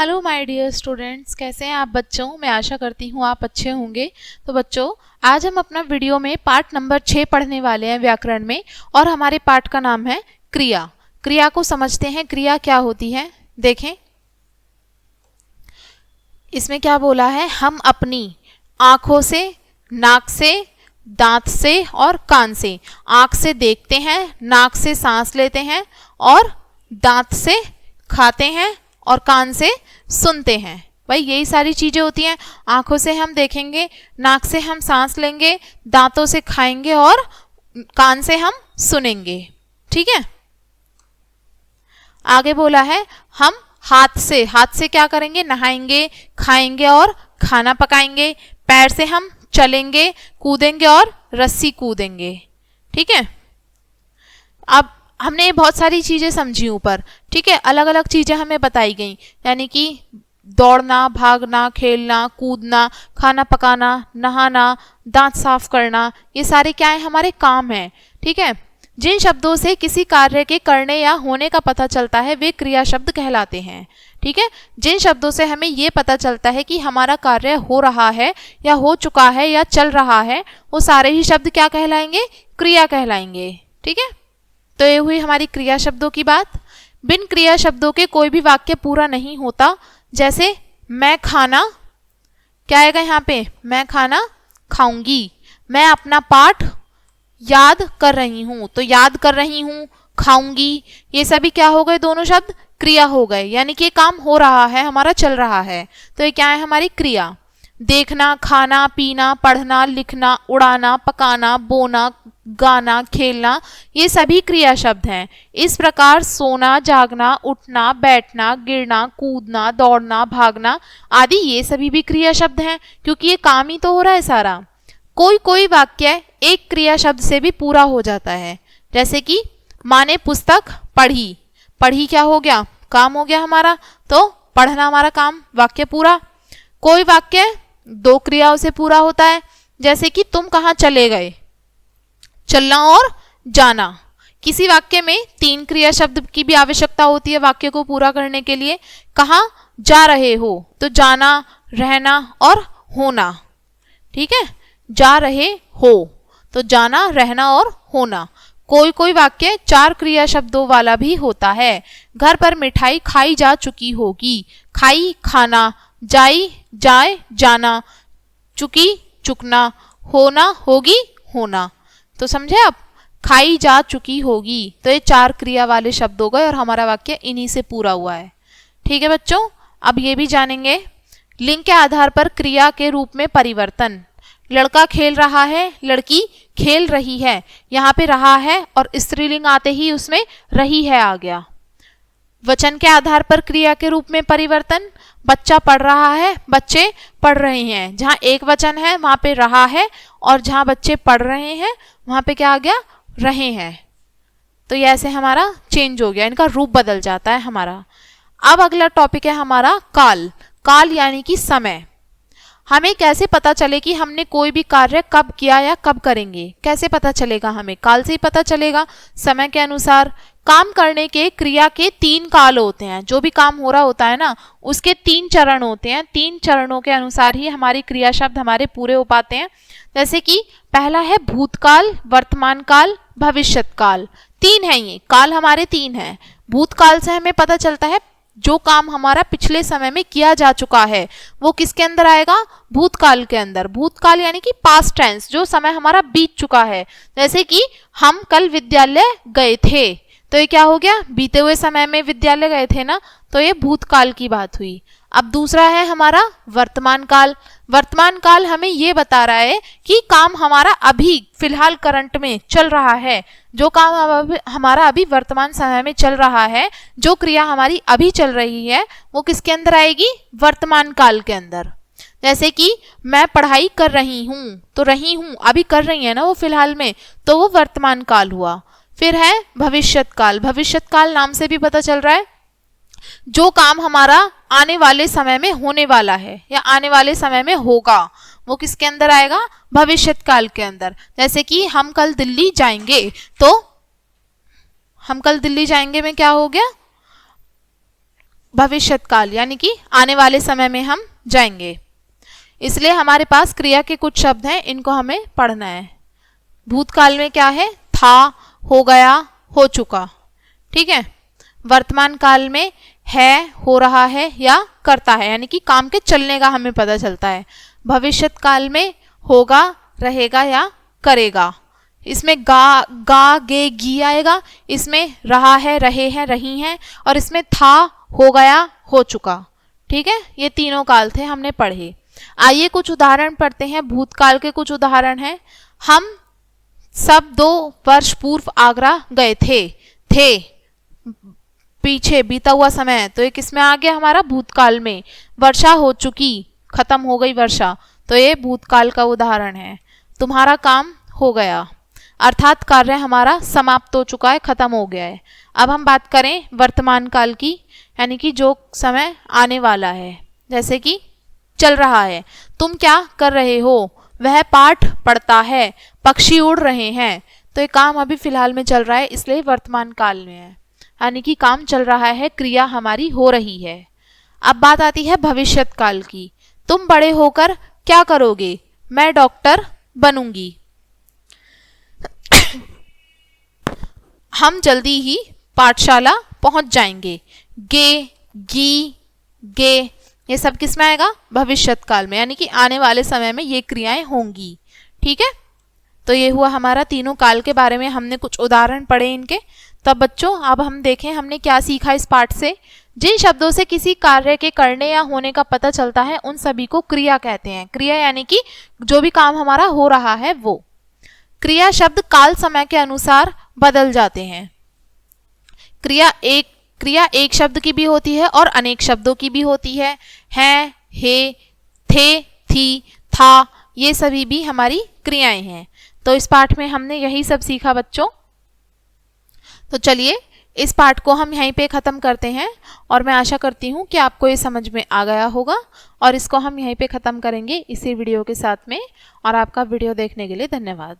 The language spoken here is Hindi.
हेलो माय डियर स्टूडेंट्स, कैसे हैं आप बच्चों। मैं आशा करती हूँ आप अच्छे होंगे। तो बच्चों, आज हम अपना वीडियो में पार्ट नंबर 6 पढ़ने वाले हैं व्याकरण में, और हमारे पार्ट का नाम है क्रिया। क्रिया को समझते हैं, क्रिया क्या होती है। देखें इसमें क्या बोला है। हम अपनी आँखों से, नाक से, दांत से और कान से, आँख से देखते हैं, नाक से सांस लेते हैं और दांत से खाते हैं और कान से सुनते हैं। भाई यही सारी चीजें होती हैं। आंखों से हम देखेंगे, नाक से हम सांस लेंगे, दांतों से खाएंगे और कान से हम सुनेंगे। ठीक है। आगे बोला है हम हाथ से क्या करेंगे, नहाएंगे, खाएंगे और खाना पकाएंगे। पैर से हम चलेंगे, कूदेंगे और रस्सी कूदेंगे। ठीक है। अब हमने बहुत सारी चीजें समझी ऊपर। ठीक है, अलग अलग चीजें हमें बताई गई, यानी कि दौड़ना, भागना, खेलना, कूदना, खाना पकाना, नहाना, दांत साफ करना, ये सारे क्या है, हमारे काम हैं। ठीक है। जिन शब्दों से किसी कार्य के करने या होने का पता चलता है वे क्रिया शब्द कहलाते हैं। ठीक है। जिन शब्दों से हमें ये पता चलता है कि हमारा कार्य हो रहा है या हो चुका है या चल रहा है, वो सारे ही शब्द क्या कहलाएंगे, क्रिया कहलाएंगे। ठीक है। तो ये हुई हमारी क्रिया शब्दों की बात। बिन क्रिया शब्दों के कोई भी वाक्य पूरा नहीं होता। जैसे मैं खाना, क्या आएगा यहाँ पे, मैं खाना खाऊंगी। मैं अपना पाठ याद कर रही हूं, तो याद कर रही हूं, खाऊंगी, ये सभी क्या हो गए, दोनों शब्द क्रिया हो गए, यानी कि काम हो रहा है, हमारा चल रहा है। तो ये क्या है, हमारी क्रिया। देखना, खाना, पीना, पढ़ना, लिखना, उड़ाना, पकाना, बोना, गाना, खेलना, ये सभी क्रिया शब्द हैं। इस प्रकार सोना, जागना, उठना, बैठना, गिरना, कूदना, दौड़ना, भागना आदि ये सभी भी क्रिया शब्द हैं, क्योंकि ये काम ही तो हो रहा है सारा। कोई कोई वाक्य एक क्रिया शब्द से भी पूरा हो जाता है। जैसे कि माँ ने पुस्तक पढ़ी, पढ़ी क्या हो गया, काम हो गया हमारा, तो पढ़ना हमारा काम, वाक्य पूरा। कोई वाक्य दो क्रियाओं से पूरा होता है। जैसे कि तुम कहाँ चले गए, चलना और जाना। किसी वाक्य में तीन क्रिया शब्द की भी आवश्यकता होती है वाक्य को पूरा करने के लिए। कहाँ जा रहे हो, तो जाना, रहना और होना। ठीक है, जा रहे हो तो जाना, रहना और होना। कोई कोई वाक्य चार क्रिया शब्दों वाला भी होता है। घर पर मिठाई खाई जा चुकी होगी, खाई खाना, जाई जाए जाना, चुकी चुकना, होना होगी होना। तो समझे आप, खाई जा चुकी होगी, तो ये चार क्रिया वाले शब्द हो गए और हमारा वाक्य इन्हीं से पूरा हुआ है। ठीक है बच्चों, अब ये भी जानेंगे लिंग के आधार पर क्रिया के रूप में परिवर्तन। लड़का खेल रहा है, लड़की खेल रही है। यहाँ पे रहा है और स्त्रीलिंग आते ही उसमें रही है आ गया। वचन के आधार पर क्रिया के रूप में परिवर्तन। बच्चा पढ़ रहा है, बच्चे पढ़ रहे हैं। जहाँ एक वचन है वहां पे रहा है, और जहाँ बच्चे पढ़ रहे हैं वहां पे क्या आ गया, रहे हैं। तो ये ऐसे हमारा चेंज हो गया, इनका रूप बदल जाता है हमारा। अब अगला टॉपिक है हमारा काल। काल यानी कि समय। हमें कैसे पता चले कि हमने कोई भी कार्य कब किया या कब करेंगे, कैसे पता चलेगा, हमें काल से ही पता चलेगा, समय के अनुसार। काम करने के क्रिया के तीन काल होते हैं। जो भी काम हो रहा होता है ना, उसके तीन चरण होते हैं। तीन चरणों के अनुसार ही हमारी क्रिया शब्द हमारे पूरे हो पाते हैं। जैसे कि पहला है भूतकाल, वर्तमान काल, भविष्यत काल। तीन है ये काल, हमारे तीन हैं। भूतकाल से हमें पता चलता है जो काम हमारा पिछले समय में किया जा चुका है वो किसके अंदर आएगा, भूतकाल के अंदर। भूतकाल यानी कि पास्ट टेंस, जो समय हमारा बीत चुका है। जैसे कि हम कल विद्यालय गए थे, तो ये क्या हो गया, बीते हुए समय में विद्यालय गए थे ना, तो ये भूतकाल की बात हुई। अब दूसरा है हमारा वर्तमान काल। वर्तमान काल हमें ये बता रहा है कि काम हमारा अभी फिलहाल करंट में चल रहा है। जो काम हमारा अभी वर्तमान समय में चल रहा है, जो क्रिया हमारी अभी चल रही है, वो किसके अंदर आएगी, वर्तमान काल के अंदर। जैसे कि मैं पढ़ाई कर रही हूँ, तो रही हूँ अभी कर रही है ना वो फिलहाल में, तो वो वर्तमान काल हुआ। फिर है भविष्यत काल। भविष्यत काल नाम से भी पता चल रहा है जो काम हमारा आने वाले समय में होने वाला है या आने वाले समय में होगा, वो किसके अंदर आएगा, भविष्यत काल के अंदर। जैसे कि हम कल दिल्ली जाएंगे, तो हम कल दिल्ली जाएंगे में क्या हो गया, भविष्यकाल यानी कि आने वाले समय में हम जाएंगे, इसलिए हमारे पास क्रिया के कुछ शब्द हैं, इनको हमें पढ़ना है। भूतकाल में क्या है? था, हो गया, हो चुका। ठीक है। वर्तमान काल में है, हो रहा है या करता है, यानी कि काम के चलने का हमें पता चलता है। भविष्यत काल में होगा, रहेगा या करेगा। इसमें गा गे गी आएगा, इसमें रहा है, रहे हैं, रही हैं, और इसमें था, हो गया, हो चुका। ठीक है, ये तीनों काल थे, हमने पढ़े। आइए कुछ उदाहरण पढ़ते हैं। भूतकाल के कुछ उदाहरण हैं। हम सब 2 वर्ष पूर्व आगरा गए थे। पीछे बीता हुआ समय है, तो ये किसमें आ गया? हमारा भूतकाल में। वर्षा हो चुकी, खत्म हो गई वर्षा, तो ये भूतकाल का उदाहरण है। तुम्हारा काम हो गया, अर्थात कार्य हमारा समाप्त हो चुका है, खत्म हो गया है। अब हम बात करें वर्तमान काल की, यानी कि जो समय आने वाला है, जैसे कि चल रहा है। तुम क्या कर रहे हो? वह पाठ पढ़ता है। पक्षी उड़ रहे हैं। तो ये काम अभी फिलहाल में चल रहा है, इसलिए वर्तमान काल में है, यानी कि काम चल रहा है, क्रिया हमारी हो रही है। अब बात आती है भविष्यत काल की। तुम बड़े होकर क्या करोगे? मैं डॉक्टर बनूंगी। हम जल्दी ही पाठशाला पहुंच जाएंगे। गे, गी, गे, ये सब किस में आएगा? भविष्यत काल में, यानी कि आने वाले समय में ये क्रियाएं होंगी। ठीक है, तो ये हुआ हमारा तीनों काल के बारे में, हमने कुछ उदाहरण पढ़े इनके। तब बच्चों अब हम देखें हमने क्या सीखा इस पाठ से। जिन शब्दों से किसी कार्य के करने या होने का पता चलता है उन सभी को क्रिया कहते हैं। क्रिया यानी कि जो भी काम हमारा हो रहा है वो। क्रिया शब्द काल समय के अनुसार बदल जाते हैं। क्रिया एक शब्द की भी होती है और अनेक शब्दों की भी होती है। हे, थे, थी, था, ये सभी भी हमारी क्रियाएं हैं। तो इस पाठ में हमने यही सब सीखा बच्चों। तो चलिए इस पाठ को हम यहीं पे ख़त्म करते हैं, और मैं आशा करती हूँ कि आपको ये समझ में आ गया होगा, और इसको हम यहीं पे ख़त्म करेंगे इसी वीडियो के साथ में। और आपका वीडियो देखने के लिए धन्यवाद।